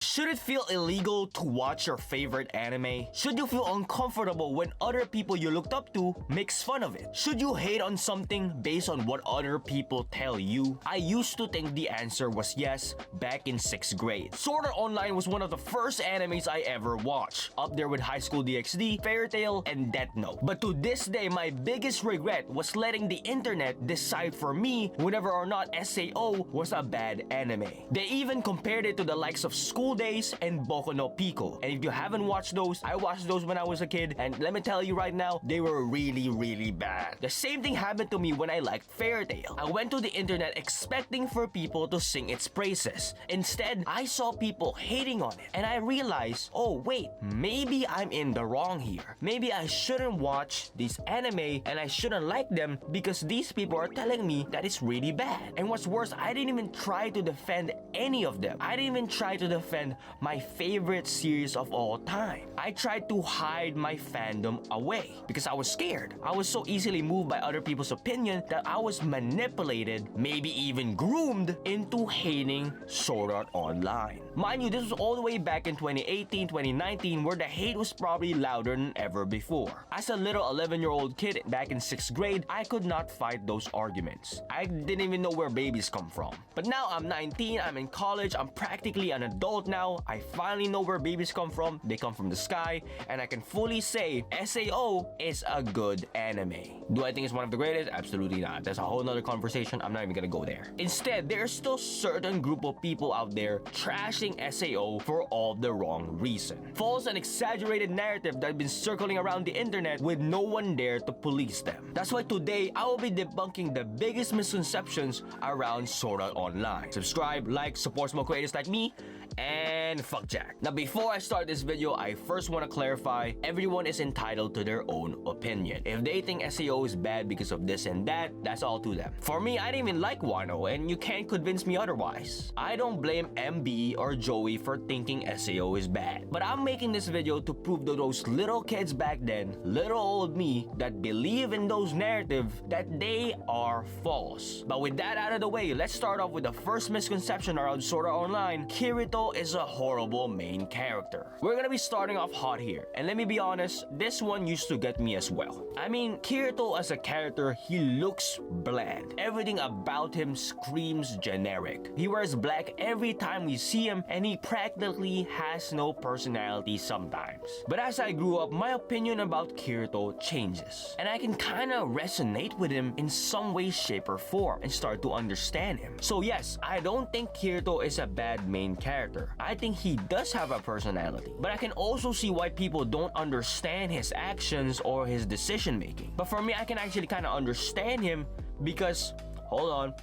Should it feel illegal to watch your favorite anime? Should you feel uncomfortable when other people you looked up to makes fun of it? Should you hate on something based on what other people tell you? I used to think the answer was yes back in 6th grade. Sword Art Online was one of the first animes I ever watched, up there with High School DxD, Fairy Tail, and Death Note. But to this day, my biggest regret was letting the internet decide for me whether or not SAO was a bad anime. They even compared it to the likes of School Days and Boku no Pico. And if you haven't watched those, I watched those when I was a kid, and let me tell you right now, they were really bad. The same thing happened to me when I liked Fairy Tail. I went to the internet expecting for people to sing its praises. Instead, I saw people hating on it, and I realized, oh wait, maybe I'm in the wrong here. Maybe I shouldn't watch this anime and I shouldn't like them because these people are telling me that it's really bad. And what's worse, I didn't even try to defend any of them. I didn't even try to defend my favorite series of all time. I tried to hide my fandom away because I was scared. I was so easily moved by other people's opinion that I was manipulated, maybe even groomed into hating Sword Art Online. Mind you, this was all the way back in 2018, 2019, where the hate was probably louder than ever before. As a little 11-year-old kid back in 6th grade, I could not fight those arguments. I didn't even know where babies come from. But now I'm 19, I'm in college, I'm practically an adult now. I finally know where babies come from. They come from the sky, and I can fully say SAO is a good anime. Do I think it's one of the greatest? Absolutely not. That's a whole nother conversation. I'm not even gonna go there. Instead, there's still certain group of people out there trashing SAO for all the wrong reason. False and exaggerated narrative that have been circling around the internet with no one there to police them. That's why today I will be debunking the biggest misconceptions around Sword Art Online. Subscribe, like, support small creators like me, and fuck Jack. Now before I start this video, I first want to clarify, everyone is entitled to their own opinion. If they think SAO is bad because of this and that, that's all to them. For me, I didn't even like Wano, and you can't convince me otherwise. I don't blame MB or Joey for thinking SAO is bad. But I'm making this video to prove to those little kids back then, little old me, that believe in those narratives, that they are false. But with that out of the way, let's start off with the first misconception around Sword Art Online. Kirito is a horrible main character. We're gonna be starting off hot here, and let me be honest, this one used to get me as well. I mean, Kirito as a character, he looks bland. Everything about him screams generic. He wears black every time we see him, and he practically has no personality sometimes. But as I grew up, my opinion about Kirito changes, and I can kinda resonate with him in some way, shape, or form and start to understand him. So yes, I don't think Kirito is a bad main character. I think he does have a personality, but I can also see why people don't understand his actions or his decision making. But for me, I can actually kind of understand him because, hold on,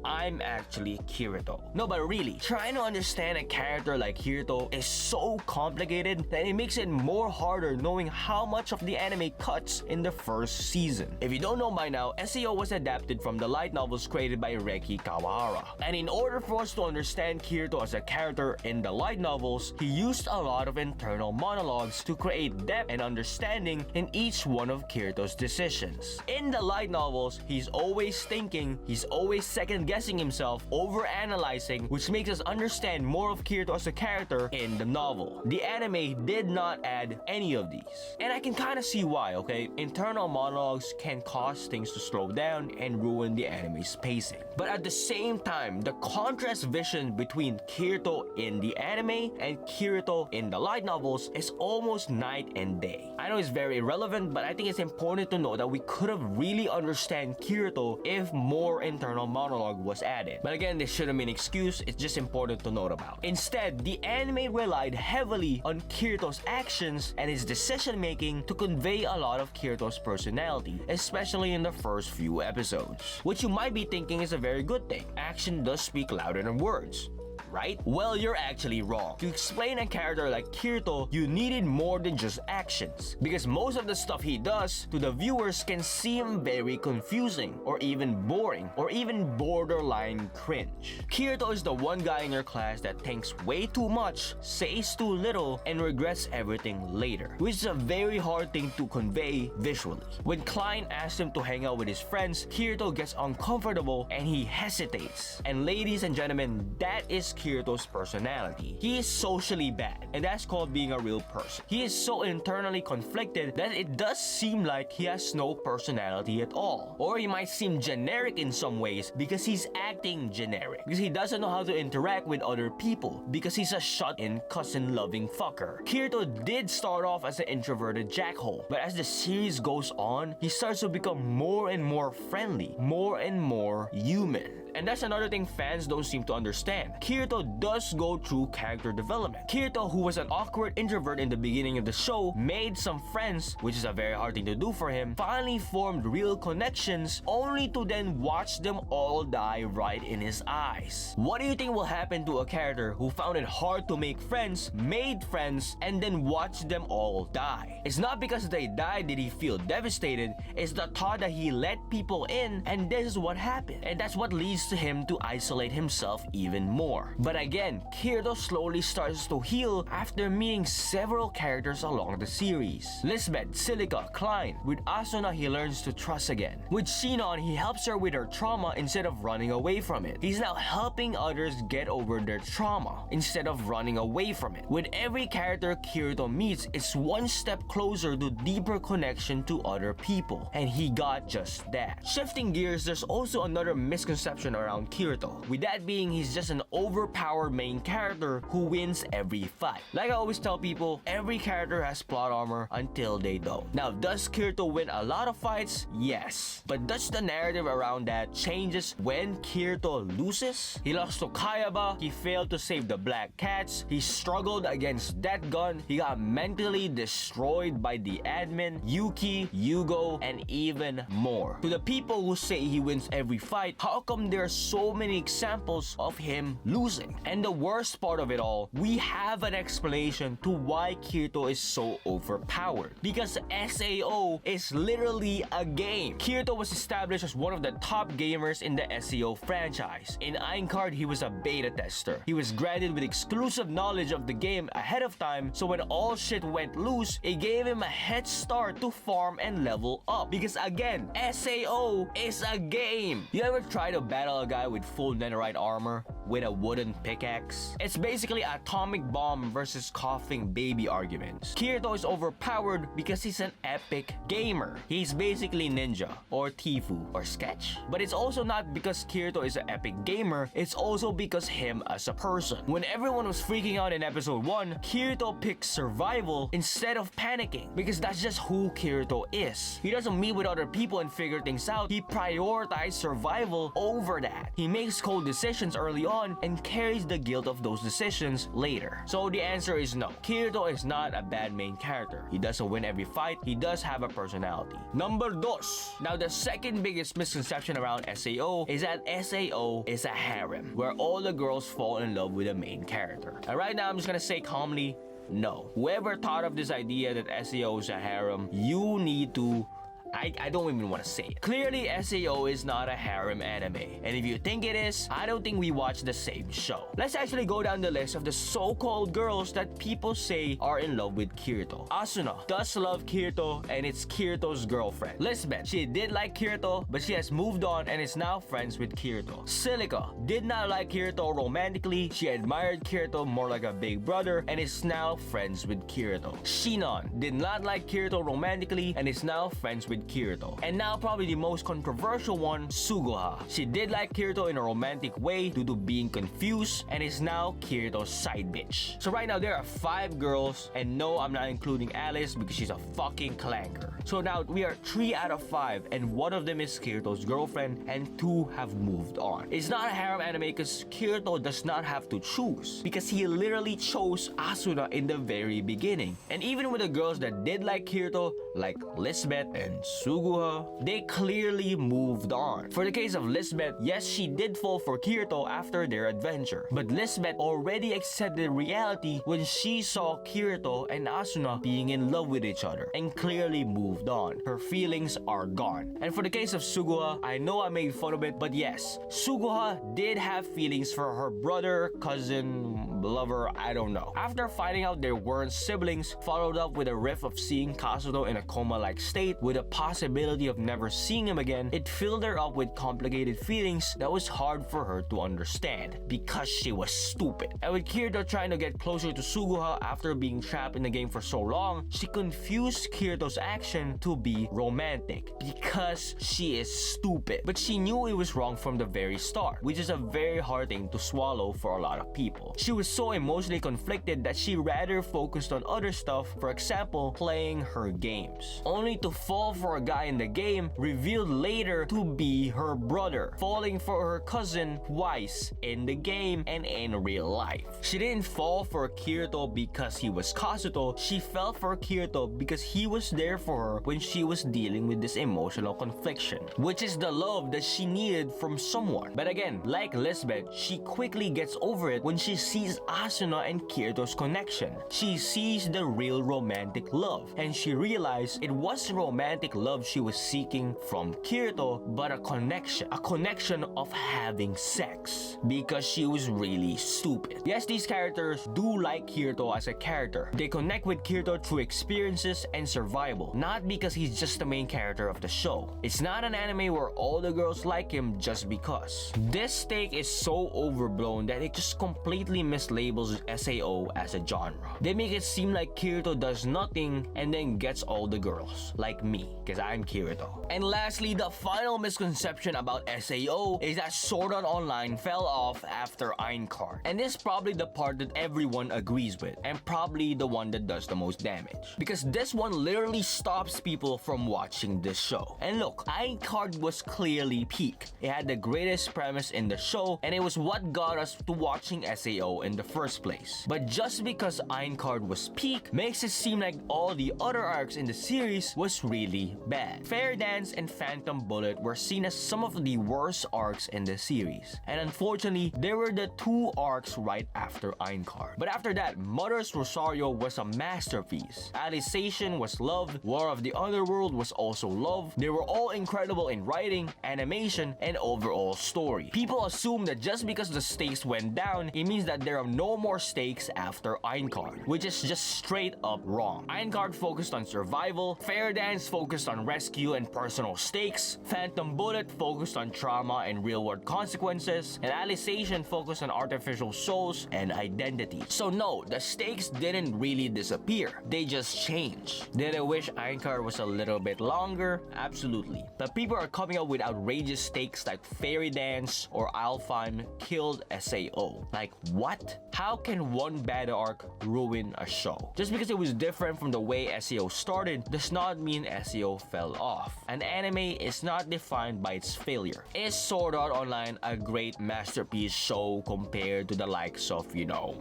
I'm actually Kirito. No, but really, trying to understand a character like Kirito is so complicated that it makes it more harder knowing how much of the anime cuts in the first season. If you don't know by now, SAO was adapted from the light novels created by Reiki Kawahara. And in order for us to understand Kirito as a character in the light novels, he used a lot of internal monologues to create depth and understanding in each one of Kirito's decisions. In the light novels, he's always thinking, he's always second guessing himself, over-analyzing, which makes us understand more of Kirito as a character in the novel. The anime did not add any of these. And I can kind of see why, okay? Internal monologues can cause things to slow down and ruin the anime's pacing. But at the same time, the contrast vision between Kirito in the anime and Kirito in the light novels is almost night and day. I know it's very irrelevant, but I think it's important to know that we could have really understand Kirito if more internal monologue was added. But again, this shouldn't be an excuse, it's just important to note about. Instead, the anime relied heavily on Kirito's actions and his decision making to convey a lot of Kirito's personality, especially in the first few episodes. Which you might be thinking is a very good thing. Action does speak louder than words, right? Well, you're actually wrong. To explain a character like Kirito, you needed more than just actions, because most of the stuff he does to the viewers can seem very confusing, or even boring, or even borderline cringe. Kirito is the one guy in your class that thinks way too much, says too little, and regrets everything later, which is a very hard thing to convey visually. When Klein asks him to hang out with his friends, Kirito gets uncomfortable and he hesitates. And ladies and gentlemen, that is Kirito's personality. He is socially bad, and that's called being a real person. He is so internally conflicted that it does seem like he has no personality at all. Or he might seem generic in some ways because he's acting generic. Because he doesn't know how to interact with other people. Because he's a shut-in, cousin-loving fucker. Kirito did start off as an introverted jackhole, but as the series goes on, he starts to become more and more friendly, more and more human. And that's another thing fans don't seem to understand. Kirito does go through character development. Kirito, who was an awkward introvert in the beginning of the show, made some friends, which is a very hard thing to do for him, finally formed real connections, only to then watch them all die right in his eyes. What do you think will happen to a character who found it hard to make friends, made friends, and then watched them all die? It's not because they died did he feel devastated, it's the thought that he let people in, and this is what happened. And that's what leads to him to isolate himself even more. But again, Kirito slowly starts to heal after meeting several characters along the series. Lisbeth, Silica, Klein. With Asuna, he learns to trust again. With Shinon, he helps her with her trauma instead of running away from it. He's now helping others get over their trauma instead of running away from it. With every character Kirito meets, it's one step closer to deeper connection to other people. And he got just that. Shifting gears, there's also another misconception around Kirito. With that being, he's just an overpowered main character who wins every fight. Like I always tell people, every character has plot armor until they don't. Now, does Kirito win a lot of fights? Yes. But does the narrative around that changes when Kirito loses? He lost to Kayaba, he failed to save the Black Cats, he struggled against that gun, he got mentally destroyed by the admin, Yuki, Yugo, and even more. To the people who say he wins every fight, how come there are so many examples of him losing? And the worst part of it all, we have an explanation to why Kirito is so overpowered. Because SAO is literally a game. Kirito was established as one of the top gamers in the SAO franchise. In Aincard, he was a beta tester. He was granted with exclusive knowledge of the game ahead of time, so when all shit went loose, it gave him a head start to farm and level up. Because again, SAO is a game. You ever try to battle a guy with full netherite armor with a wooden pickaxe? It's basically atomic bomb versus coughing baby arguments. Kirito is overpowered because he's an epic gamer. He's basically Ninja or Tifu or Sketch. But it's also not because Kirito is an epic gamer, it's also because him as a person. When everyone was freaking out in episode 1, Kirito picked survival instead of panicking because that's just who Kirito is. He doesn't meet with other people and figure things out, he prioritizes survival over that. He makes cold decisions early on and carries the guilt of those decisions later. So the answer is no. Kirito is not a bad main character. He doesn't win every fight, he does have a personality. Number dos. Now the second biggest misconception around SAO is that SAO is a harem, where all the girls fall in love with the main character. And right now I'm just gonna say calmly, no. Whoever thought of this idea that SAO is a harem, you need to I don't even want to say it. Clearly, SAO is not a harem anime. And if you think it is, I don't think we watch the same show. Let's actually go down the list of the so-called girls that people say are in love with Kirito. Asuna does love Kirito and it's Kirito's girlfriend. Lisbeth, she did like Kirito, but she has moved on and is now friends with Kirito. Silica did not like Kirito romantically. She admired Kirito more like a big brother and is now friends with Kirito. Shinon did not like Kirito romantically and is now friends with Kirito. And now probably the most controversial one, Suguha. She did like Kirito in a romantic way due to being confused and is now Kirito's side bitch. So right now there are 5 girls, and no, I'm not including Alice because she's a fucking clanker. So now we are 3 out of 5 and one of them is Kirito's girlfriend and 2 have moved on. It's not a harem anime because Kirito does not have to choose because he literally chose Asuna in the very beginning. And even with the girls that did like Kirito, like Lisbeth and Suguha, they clearly moved on. For the case of Lisbeth, yes, she did fall for Kirito after their adventure, but Lisbeth already accepted reality when she saw Kirito and Asuna being in love with each other and clearly moved on. Her feelings are gone. And for the case of Suguha, I know I made fun of it, but yes, Suguha did have feelings for her brother, cousin, lover, I don't know. After finding out they weren't siblings, followed up with a riff of seeing Kazuto in a coma-like state with a possibility of never seeing him again, it filled her up with complicated feelings that was hard for her to understand because she was stupid. And with Kirito trying to get closer to Suguha after being trapped in the game for so long, she confused Kirito's action to be romantic because she is stupid. But she knew it was wrong from the very start, which is a very hard thing to swallow for a lot of people. She was so emotionally conflicted that she rather focused on other stuff, for example, playing her games, only to fall for a guy in the game revealed later to be her brother, falling for her cousin twice in the game and in real life. She didn't fall for Kirito because he was Kazuto, she fell for Kirito because he was there for her when she was dealing with this emotional confliction, which is the love that she needed from someone. But again, like Lisbeth, she quickly gets over it when she sees Asuna and Kirito's connection. She sees the real romantic love, and she realized it wasn't romantic love she was seeking from Kirito, but a connection of having sex, because she was really stupid. Yes, these characters do like Kirito as a character. They connect with Kirito through experiences and survival, not because he's just the main character of the show. It's not an anime where all the girls like him just because. This take is so overblown that it just completely mislabels SAO as a genre. They make it seem like Kirito does nothing and then gets all the girls, like me, because I'm Kirito. And lastly, the final misconception about SAO is that Sword Art Online fell off after Aincard. And this is probably the part that everyone agrees with, and probably the one that does the most damage, because this one literally stops people from watching this show. And look, Aincard was clearly peak. It had the greatest premise in the show, and it was what got us to watching SAO in the first place. But just because Aincard was peak makes it seem like all the other arcs in the series was really bad. Fair Dance and Phantom Bullet were seen as some of the worst arcs in the series, and unfortunately, they were the two arcs right after Aincard. But after that, Mother's Rosario was a masterpiece. Alicization was loved, War of the Underworld was also loved. They were all incredible in writing, animation, and overall story. People assume that just because the stakes went down, it means that there are no more stakes after Aincard, which is just straight up wrong. Aincard focused on survival, Fair Dance focused on rescue and personal stakes, Phantom Bullet focused on trauma and real-world consequences, and Alicization focused on artificial souls and identity. So no, the stakes didn't really disappear, they just changed. Did I wish Aincard was a little bit longer? Absolutely. But people are coming up with outrageous stakes like Fairy Dance or Alfheim killed SAO. Like what? How can one bad arc ruin a show? Just because it was different from the way SAO started does not mean SAO fell off. An anime is not defined by its failure. Is Sword Art Online a great masterpiece show compared to the likes of,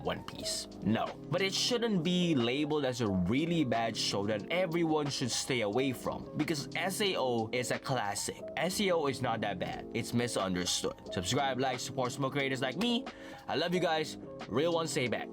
One Piece? No. But it shouldn't be labeled as a really bad show that everyone should stay away from, because SAO is a classic. SAO is not that bad. It's misunderstood. Subscribe, like, support small creators like me. I love you guys. Real one, say back.